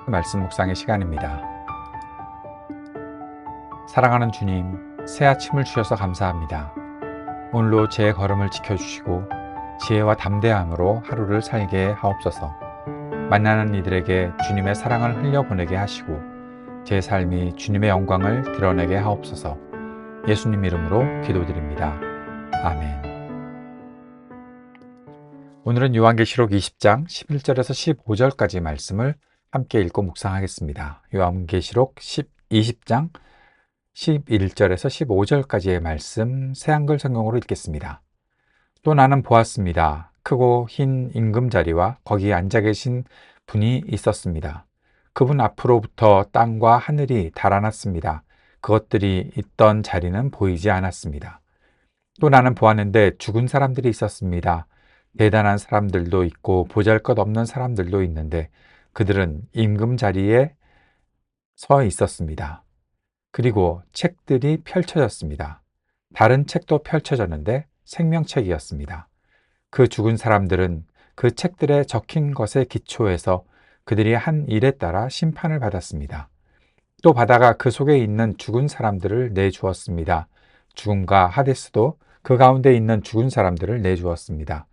말씀 묵상의 시간입니다. 사랑하는 주님, 새 아침을 주셔서 감사합니다. 오늘로 제 걸음을 지켜주시고 지혜와 담대함으로 하루를 살게 하옵소서. 만나는 이들에게 주님의 사랑을 흘려보내게 하시고 제 삶이 주님의 영광을 드러내게 하옵소서. 예수님 이름으로 기도드립니다. 아멘. 오늘은 요한계시록 20장 11절에서 15절까지 말씀을 함께 읽고 묵상하겠습니다. 요한계시록 20장 11절에서 15절까지의 말씀 새한글 성경으로 읽겠습니다. 또 나는 보았습니다. 크고 흰 임금자리와 거기에 앉아 계신 분이 있었습니다. 그분 앞으로부터 땅과 하늘이 달아났습니다. 그것들이 있던 자리는 보이지 않았습니다. 또 나는 보았는데 죽은 사람들이 있었습니다. 대단한 사람들도 있고 보잘것없는 사람들도 있는데 그들은 임금 자리에 서 있었습니다. 그리고 책들이 펼쳐졌습니다. 다른 책도 펼쳐졌는데 생명책이었습니다. 그 죽은 사람들은 그 책들에 적힌 것에 기초해서 그들이 한 일에 따라 심판을 받았습니다. 또 바다가 그 속에 있는 죽은 사람들을 내주었습니다. 죽음과 하데스도 그 가운데 있는 죽은 사람들을 내주었습니다.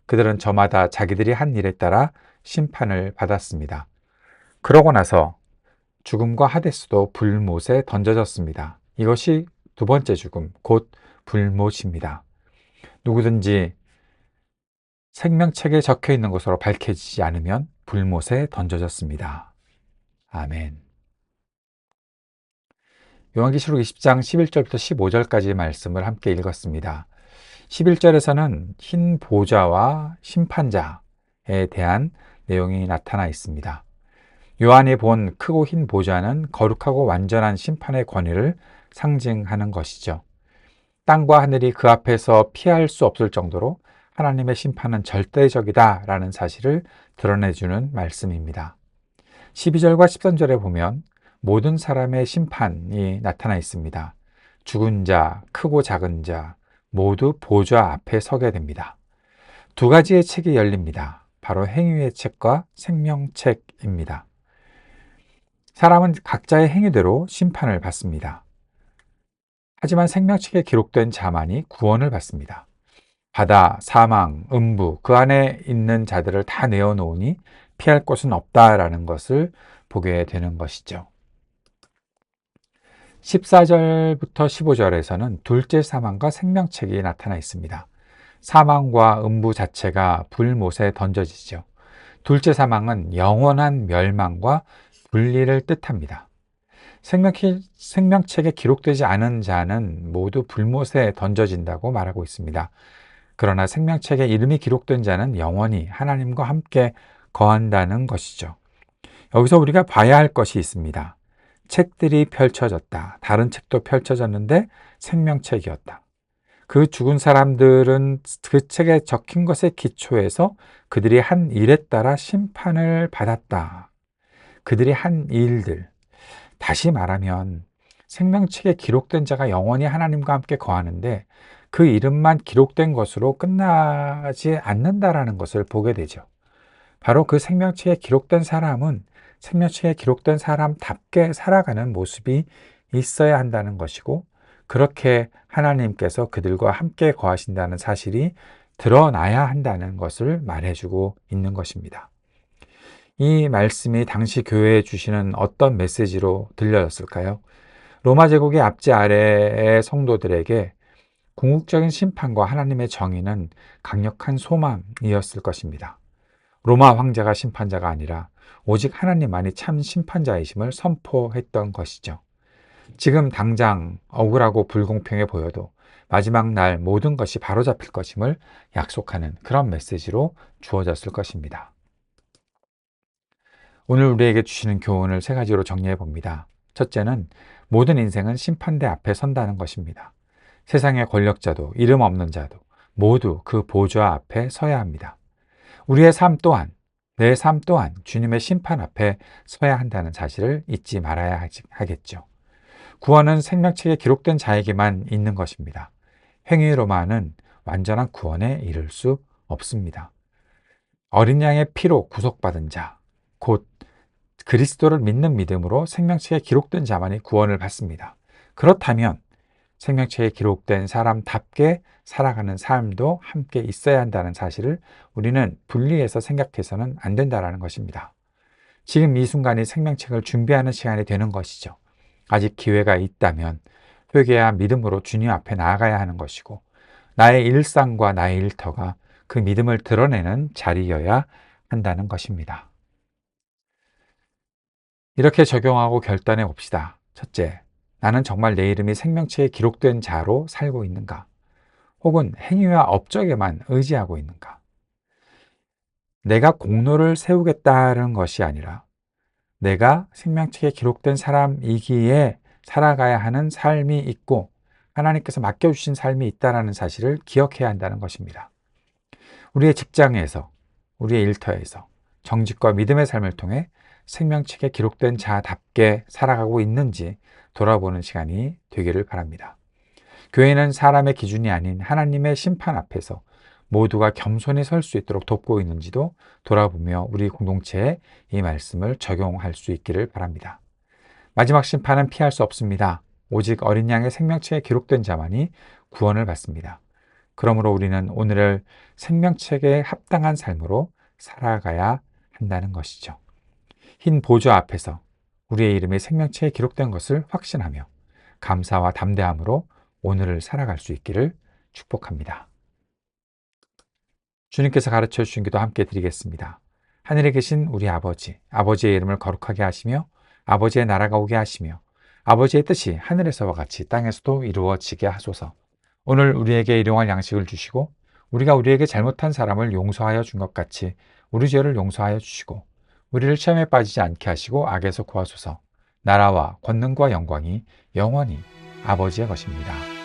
그들은 저마다 자기들이 한 일에 따라 심판을 받았습니다. 그러고 나서 죽음과 하데스도 불못에 던져졌습니다. 이것이 두 번째 죽음, 곧 불못입니다. 누구든지 생명책에 적혀 있는 것으로 밝혀지지 않으면 불못에 던져졌습니다. 아멘. 요한계시록 20장 11절부터 15절까지의 말씀을 함께 읽었습니다. 11절에서는 흰 보좌와 심판자에 대한 내용이 나타나 있습니다. 요한이 본 크고 흰 보좌는 거룩하고 완전한 심판의 권위를 상징하는 것이죠. 땅과 하늘이 그 앞에서 피할 수 없을 정도로 하나님의 심판은 절대적이다라는 사실을 드러내주는 말씀입니다. 12절과 13절에 보면 모든 사람의 심판이 나타나 있습니다. 죽은 자, 크고 작은 자 모두 보좌 앞에 서게 됩니다. 두 가지의 책이 열립니다. 바로 행위의 책과 생명책입니다. 사람은 각자의 행위대로 심판을 받습니다. 하지만 생명책에 기록된 자만이 구원을 받습니다. 바다, 사망, 음부, 그 안에 있는 자들을 다 내어놓으니 피할 곳은 없다라는 것을 보게 되는 것이죠. 14절부터 15절에서는 둘째 사망과 생명책이 나타나 있습니다. 사망과 음부 자체가 불못에 던져지죠. 둘째 사망은 영원한 멸망과 분리를 뜻합니다. 생명책에 기록되지 않은 자는 모두 불못에 던져진다고 말하고 있습니다. 그러나 생명책에 이름이 기록된 자는 영원히 하나님과 함께 거한다는 것이죠. 여기서 우리가 봐야 할 것이 있습니다. 책들이 펼쳐졌다. 다른 책도 펼쳐졌는데 생명책이었다. 그 죽은 사람들은 그 책에 적힌 것에 기초해서 그들이 한 일에 따라 심판을 받았다. 그들이 한 일들. 다시 말하면 생명책에 기록된 자가 영원히 하나님과 함께 거하는데 그 이름만 기록된 것으로 끝나지 않는다라는 것을 보게 되죠. 바로 그 생명책에 기록된 사람은 생명책에 기록된 사람답게 살아가는 모습이 있어야 한다는 것이고 그렇게 하나님께서 그들과 함께 거하신다는 사실이 드러나야 한다는 것을 말해주고 있는 것입니다. 이 말씀이 당시 교회에 주시는 어떤 메시지로 들려졌을까요? 로마 제국의 압제 아래의 성도들에게 궁극적인 심판과 하나님의 정의는 강력한 소망이었을 것입니다. 로마 황제가 심판자가 아니라 오직 하나님만이 참 심판자이심을 선포했던 것이죠. 지금 당장 억울하고 불공평해 보여도 마지막 날 모든 것이 바로잡힐 것임을 약속하는 그런 메시지로 주어졌을 것입니다. 오늘 우리에게 주시는 교훈을 세 가지로 정리해 봅니다. 첫째는 모든 인생은 심판대 앞에 선다는 것입니다. 세상의 권력자도 이름 없는 자도 모두 그 보좌 앞에 서야 합니다. 우리의 삶 또한, 내 삶 또한 주님의 심판 앞에 서야 한다는 사실을 잊지 말아야 하겠죠. 구원은 생명책에 기록된 자에게만 있는 것입니다. 행위로만은 완전한 구원에 이를 수 없습니다. 어린 양의 피로 구속받은 자, 곧 그리스도를 믿는 믿음으로 생명책에 기록된 자만이 구원을 받습니다. 그렇다면 생명책에 기록된 사람답게 살아가는 삶도 함께 있어야 한다는 사실을 우리는 분리해서 생각해서는 안 된다는 것입니다. 지금 이 순간이 생명책을 준비하는 시간이 되는 것이죠. 아직 기회가 있다면 회개와 믿음으로 주님 앞에 나아가야 하는 것이고, 나의 일상과 나의 일터가 그 믿음을 드러내는 자리여야 한다는 것입니다. 이렇게 적용하고 결단해 봅시다. 첫째, 나는 정말 내 이름이 생명책에 기록된 자로 살고 있는가? 혹은 행위와 업적에만 의지하고 있는가? 내가 공로를 세우겠다는 것이 아니라 내가 생명책에 기록된 사람이기에 살아가야 하는 삶이 있고 하나님께서 맡겨주신 삶이 있다는 사실을 기억해야 한다는 것입니다. 우리의 직장에서, 우리의 일터에서 정직과 믿음의 삶을 통해 생명책에 기록된 자답게 살아가고 있는지 돌아보는 시간이 되기를 바랍니다. 교회는 사람의 기준이 아닌 하나님의 심판 앞에서 모두가 겸손히 설 수 있도록 돕고 있는지도 돌아보며 우리 공동체에 이 말씀을 적용할 수 있기를 바랍니다. 마지막 심판은 피할 수 없습니다. 오직 어린 양의 생명책에 기록된 자만이 구원을 받습니다. 그러므로 우리는 오늘을 생명책에 합당한 삶으로 살아가야 한다는 것이죠. 흰 보좌 앞에서 우리의 이름이 생명책에 기록된 것을 확신하며 감사와 담대함으로 오늘을 살아갈 수 있기를 축복합니다. 주님께서 가르쳐 주신 기도 함께 드리겠습니다. 하늘에 계신 우리 아버지, 아버지의 이름을 거룩하게 하시며 아버지의 나라가 오게 하시며 아버지의 뜻이 하늘에서와 같이 땅에서도 이루어지게 하소서. 오늘 우리에게 일용할 양식을 주시고 우리가 우리에게 잘못한 사람을 용서하여 준 것 같이 우리 죄를 용서하여 주시고 우리를 시험에 빠지지 않게 하시고 악에서 구하소서. 나라와 권능과 영광이 영원히 아버지의 것입니다.